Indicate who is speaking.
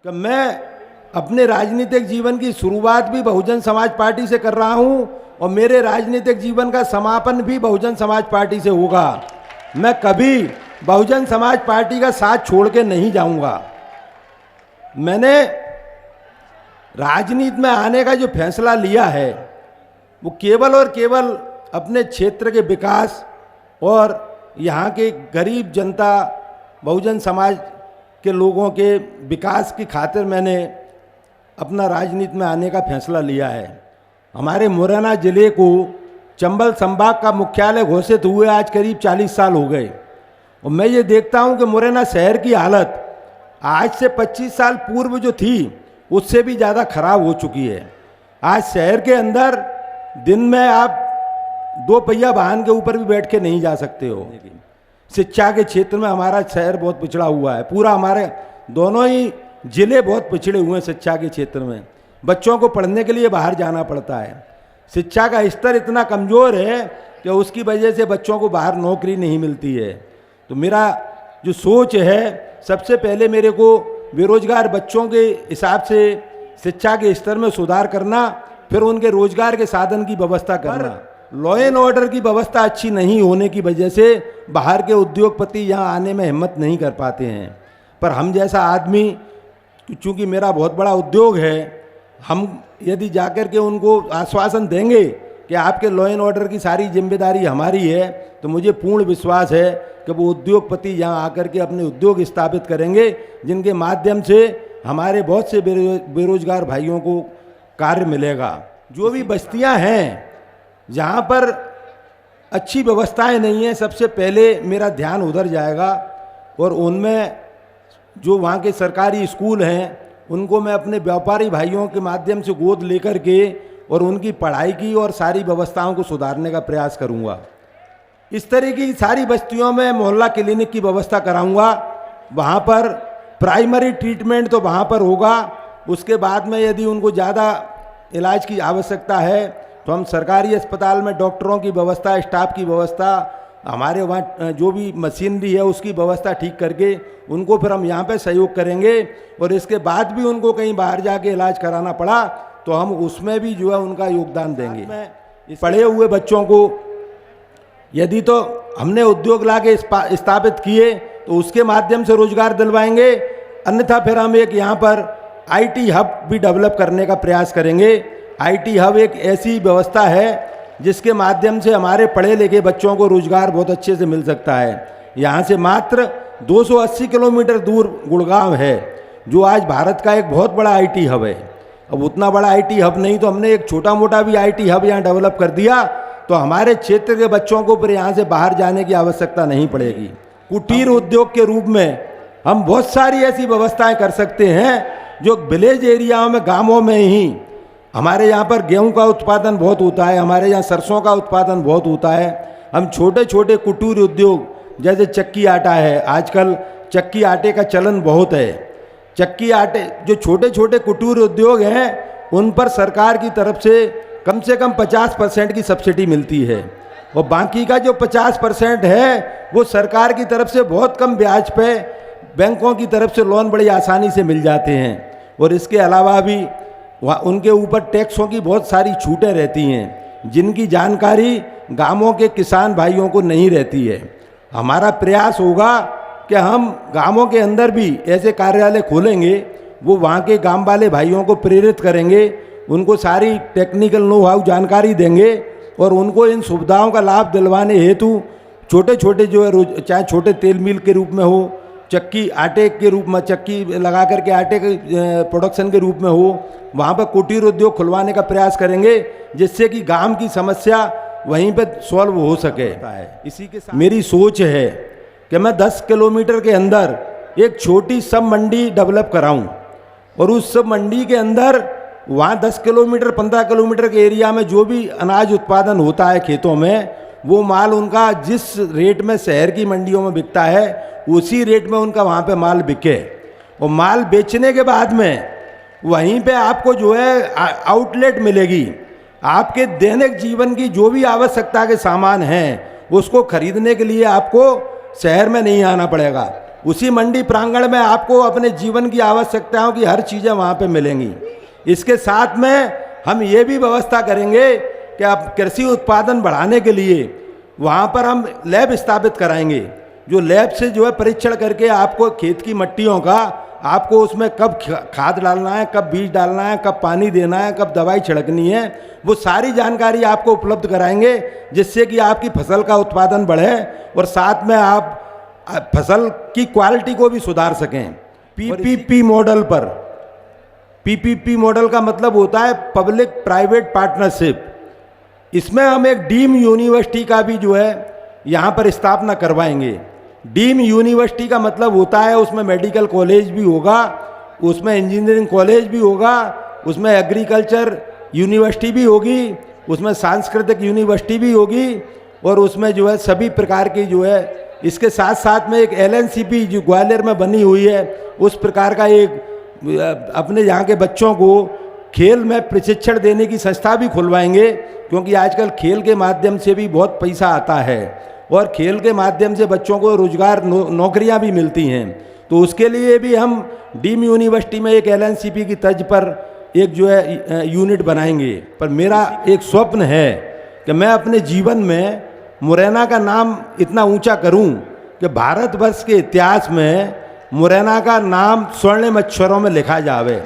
Speaker 1: कि मैं अपने राजनीतिक जीवन की शुरुआत भी बहुजन समाज पार्टी से कर रहा हूं और मेरे राजनीतिक जीवन का समापन भी बहुजन समाज पार्टी से होगा। मैं कभी बहुजन समाज पार्टी का साथ छोड़ के नहीं जाऊंगा। मैंने राजनीति में आने का जो फैसला लिया है वो केवल और केवल अपने क्षेत्र के विकास और यहाँ के गरीब जनता बहुजन समाज के लोगों के विकास की खातिर मैंने अपना राजनीति में आने का फैसला लिया है। हमारे मुरैना ज़िले को चंबल संभाग का मुख्यालय घोषित हुए आज करीब 40 साल हो गए और मैं ये देखता हूँ कि मुरैना शहर की हालत आज से 25 साल पूर्व जो थी उससे भी ज़्यादा खराब हो चुकी है। आज शहर के अंदर दिन में आप 2 पहिया वाहन के ऊपर भी बैठ के नहीं जा सकते हो। शिक्षा के क्षेत्र में हमारा शहर बहुत पिछड़ा हुआ है। पूरा हमारे दोनों ही जिले बहुत पिछड़े हुए हैं शिक्षा के क्षेत्र में। बच्चों को पढ़ने के लिए बाहर जाना पड़ता है। शिक्षा का स्तर इतना कमज़ोर है कि उसकी वजह से बच्चों को बाहर नौकरी नहीं मिलती है। तो मेरा जो सोच है, सबसे पहले मेरे को बेरोजगार बच्चों के हिसाब से शिक्षा के स्तर में सुधार करना, फिर उनके रोजगार के साधन की व्यवस्था करना। लॉ एंड ऑर्डर की व्यवस्था अच्छी नहीं होने की वजह से बाहर के उद्योगपति यहाँ आने में हिम्मत नहीं कर पाते हैं। पर हम जैसा आदमी, चूँकि मेरा बहुत बड़ा उद्योग है, हम यदि जाकर के उनको आश्वासन देंगे कि आपके लॉ एंड ऑर्डर की सारी जिम्मेदारी हमारी है, तो मुझे पूर्ण विश्वास है कि वो उद्योगपति यहाँ आकर के अपने उद्योग स्थापित करेंगे, जिनके माध्यम से हमारे बहुत से बेरोजगार भाइयों को कार्य मिलेगा। जो भी बस्तियाँ हैं जहाँ पर अच्छी व्यवस्थाएं नहीं हैं, सबसे पहले मेरा ध्यान उधर जाएगा और उनमें जो वहाँ के सरकारी स्कूल हैं उनको मैं अपने व्यापारी भाइयों के माध्यम से गोद लेकर के और उनकी पढ़ाई की और सारी व्यवस्थाओं को सुधारने का प्रयास करूँगा। इस तरह की सारी बस्तियों में मोहल्ला क्लिनिक की व्यवस्था कराऊँगा। वहाँ पर प्राइमरी ट्रीटमेंट तो वहाँ पर होगा। उसके बाद में यदि उनको ज़्यादा इलाज की आवश्यकता है तो हम सरकारी अस्पताल में डॉक्टरों की व्यवस्था, स्टाफ की व्यवस्था, हमारे वहाँ जो भी मशीनरी है उसकी व्यवस्था ठीक करके उनको फिर हम यहाँ पे सहयोग करेंगे। और इसके बाद भी उनको कहीं बाहर जाके इलाज कराना पड़ा तो हम उसमें भी जो है उनका योगदान देंगे। पढ़े हुए बच्चों को यदि तो हमने उद्योग ला के स्थापित किए तो उसके माध्यम से रोजगार दिलवाएंगे, अन्यथा फिर हम एक यहाँ पर IT हब भी डेवलप करने का प्रयास करेंगे। IT हब एक ऐसी व्यवस्था है जिसके माध्यम से हमारे पढ़े लिखे बच्चों को रोजगार बहुत अच्छे से मिल सकता है। यहाँ से मात्र 280 किलोमीटर दूर गुड़गांव है, जो आज भारत का एक बहुत बड़ा IT हब है। अब उतना बड़ा IT हब नहीं तो हमने एक छोटा मोटा भी IT हब यहाँ डेवलप कर दिया तो हमारे क्षेत्र के बच्चों को फिर यहाँ से बाहर जाने की आवश्यकता नहीं पड़ेगी। कुटीर उद्योग के रूप में हम बहुत सारी ऐसी व्यवस्थाएं कर सकते हैं जो विलेज एरियाओं में, गाँवों में ही हमारे यहाँ पर गेहूं का उत्पादन बहुत होता है, हमारे यहाँ सरसों का उत्पादन बहुत होता है। हम छोटे छोटे कुटीर उद्योग जैसे चक्की आटा है, आजकल चक्की आटे का चलन बहुत है। चक्की आटे जो छोटे छोटे कुटीर उद्योग हैं उन पर सरकार की तरफ से कम 50% की सब्सिडी मिलती है और बाकी का जो 50% है वो सरकार की तरफ से बहुत कम ब्याज पे बैंकों की तरफ से लोन बड़ी आसानी से मिल जाते हैं। और इसके अलावा भी वहाँ उनके ऊपर टैक्सों की बहुत सारी छूटें रहती हैं जिनकी जानकारी गांवों के किसान भाइयों को नहीं रहती है। हमारा प्रयास होगा कि हम गांवों के अंदर भी ऐसे कार्यालय खोलेंगे, वो वहाँ के गांव वाले भाइयों को प्रेरित करेंगे, उनको सारी टेक्निकल नो हाउ जानकारी देंगे और उनको इन सुविधाओं का लाभ दिलवाने हेतु छोटे छोटे जो है, चाहे छोटे तेल मिल के रूप में हो, चक्की आटे के रूप में, चक्की लगा करके आटे के प्रोडक्शन के रूप में हो, वहाँ पर कुटीर उद्योग खुलवाने का प्रयास करेंगे जिससे कि गांव की समस्या वहीं पे सॉल्व हो सके। इसी के साथ मेरी सोच है कि मैं 10 किलोमीटर के अंदर एक छोटी सब मंडी डेवलप कराऊं और उस सब मंडी के अंदर वहाँ 10 किलोमीटर 15 किलोमीटर के एरिया में जो भी अनाज उत्पादन होता है खेतों में, वो माल उनका जिस रेट में शहर की मंडियों में बिकता है उसी रेट में उनका वहाँ पे माल बिके। और माल बेचने के बाद में वहीं पे आपको जो है आउटलेट मिलेगी। आपके दैनिक जीवन की जो भी आवश्यकता के सामान हैं उसको खरीदने के लिए आपको शहर में नहीं आना पड़ेगा। उसी मंडी प्रांगण में आपको अपने जीवन की आवश्यकताओं की हर चीज़ें वहाँ पे मिलेंगी। इसके साथ में हम ये भी व्यवस्था करेंगे कि अब कृषि उत्पादन बढ़ाने के लिए वहाँ पर हम लैब स्थापित कराएंगे, जो लैब से जो है परीक्षण करके आपको खेत की मट्टियों का, आपको उसमें कब खाद डालना है, कब बीज डालना है, कब पानी देना है, कब दवाई छिड़कनी है, वो सारी जानकारी आपको उपलब्ध कराएंगे, जिससे कि आपकी फसल का उत्पादन बढ़े और साथ में आप फसल की क्वालिटी को भी सुधार सकें। पीपीपी मॉडल पर, पीपीपी मॉडल का मतलब होता है पब्लिक प्राइवेट पार्टनरशिप। इसमें हम एक डीम यूनिवर्सिटी का भी जो है यहाँ पर स्थापना करवाएंगे। डीम यूनिवर्सिटी का मतलब होता है उसमें मेडिकल कॉलेज भी होगा, उसमें इंजीनियरिंग कॉलेज भी होगा, उसमें एग्रीकल्चर यूनिवर्सिटी भी होगी, उसमें सांस्कृतिक यूनिवर्सिटी भी होगी और उसमें जो है सभी प्रकार की जो है, इसके साथ साथ में एक एलएनसीपी जो ग्वालियर में बनी हुई है, उस प्रकार का एक अपने यहाँ के बच्चों को खेल में प्रशिक्षण देने की संस्था भी खुलवाएंगे, क्योंकि आजकल खेल के माध्यम से भी बहुत पैसा आता है और खेल के माध्यम से बच्चों को रोजगार नौकरियां भी मिलती हैं। तो उसके लिए भी हम डीम यूनिवर्सिटी में एक एलएनसीपी की तर्ज पर एक जो है यूनिट बनाएंगे। पर मेरा एक स्वप्न है कि मैं अपने जीवन में मुरैना का नाम इतना ऊंचा करूं कि भारतवर्ष के इतिहास में मुरैना का नाम स्वर्णिम अक्षरों में लिखा जावे।